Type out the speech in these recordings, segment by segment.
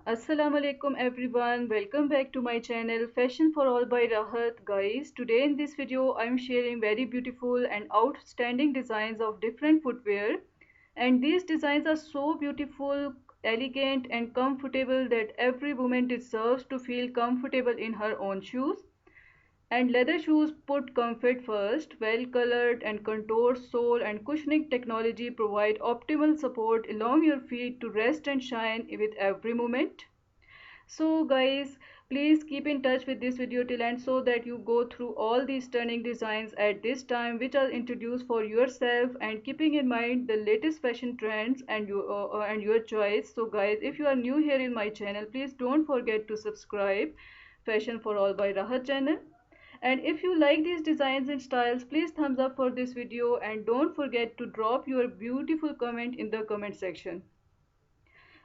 Assalamu alaikum everyone. Welcome back to my channel Fashion for All by Rahat. Guys, today in this video I'm sharing very beautiful and outstanding designs of different footwear, and these designs are so beautiful, elegant and comfortable that every woman deserves to feel comfortable in her own shoes. And leather shoes put comfort first. Well colored and contoured sole and cushioning technology provide optimal support along your feet to rest and shine with every movement. So guys, please keep in touch with this video till end so that you go through all these stunning designs at this time which are introduced for yourself, and keeping in mind the latest fashion trends and your choice. So guys, if you are new here in my channel, please don't forget to subscribe Fashion for All by Rahat channel. And if you like these designs and styles, please thumbs up for this video and don't forget to drop your beautiful comment in the comment section,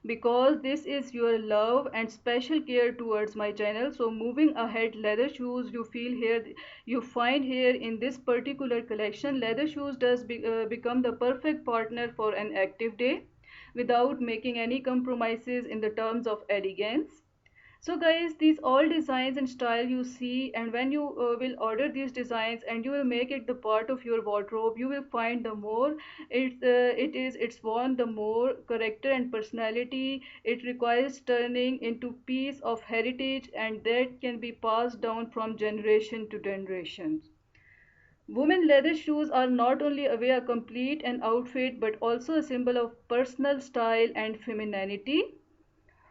because this is your love and special care towards my channel. So moving ahead, leather shoes you find here in this particular collection. Leather shoes become the perfect partner for an active day without making any compromises in the terms of elegance. So guys, these all designs and style you see, and when you will order these designs and you will make it the part of your wardrobe, you will find the more it's worn, the more character and personality it requires, turning into piece of heritage and that can be passed down from generation to generation. Women leather shoes are not only a way to complete an outfit but also a symbol of personal style and femininity.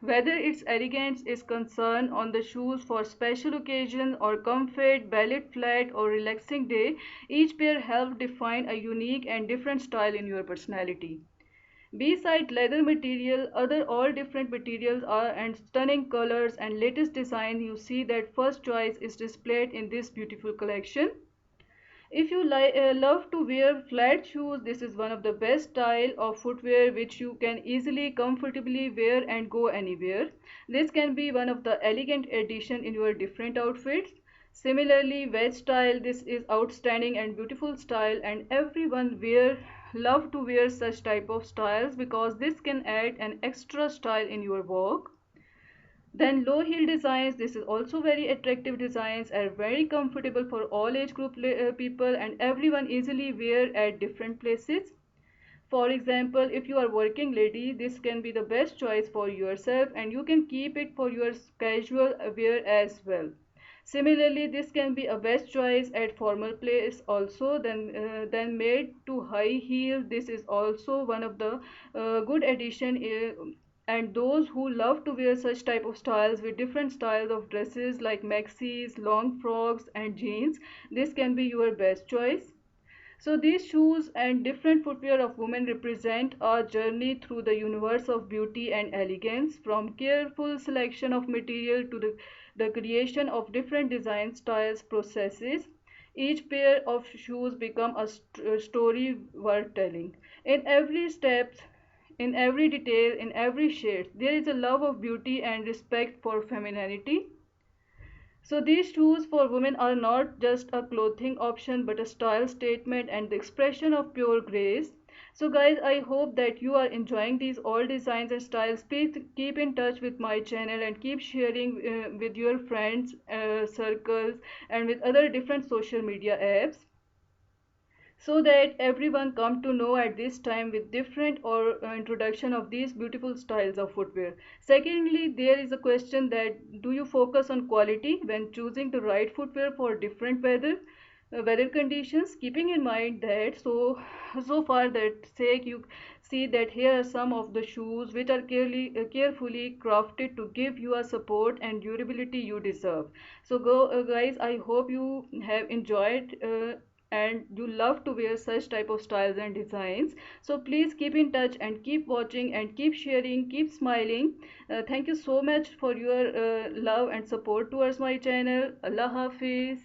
Whether its elegance is concerned on the shoes for special occasion or comfort, ballet flat or relaxing day, each pair helps define a unique and different style in your personality. Beside leather material, other all different materials are and stunning colors and latest design, you see that first choice is displayed in this beautiful collection. If you love to wear flat shoes, this is one of the best style of footwear which you can easily, comfortably wear and go anywhere. This can be one of the elegant addition in your different outfits. Similarly, wedge style, this is outstanding and beautiful style, and everyone love to wear such type of styles because this can add an extra style in your walk. Then low heel designs, this is also very attractive designs, are very comfortable for all age group people and everyone easily wear at different places. For example, if you are working lady, this can be the best choice for yourself and you can keep it for your casual wear as well. Similarly, this can be a best choice at formal place also. Then made to high heel, this is also one of the good addition, and those who love to wear such type of styles with different styles of dresses like maxis, long frocks and jeans, this can be your best choice. So these shoes and different footwear of women represent a journey through the universe of beauty and elegance, from careful selection of material to the creation of different design styles processes. Each pair of shoes become a story worth telling. In every step, in every detail, in every shade, there is a love of beauty and respect for femininity. So these shoes for women are not just a clothing option but a style statement and the expression of pure grace. So guys, I hope that you are enjoying these all designs and styles. Please keep in touch with my channel and keep sharing with your friends, circles and with other different social media apps, so that everyone come to know at this time with different or introduction of these beautiful styles of footwear. Secondly, there is a question that do you focus on quality when choosing the right footwear for different weather conditions, keeping in mind that so far that sake you see that here are some of the shoes which are carefully crafted to give you a support and durability you deserve. So guys, I hope you have enjoyed and you love to wear such type of styles and designs. So please keep in touch and keep watching and keep sharing, keep smiling. Thank you so much for your love and support towards my channel. Allah Hafiz.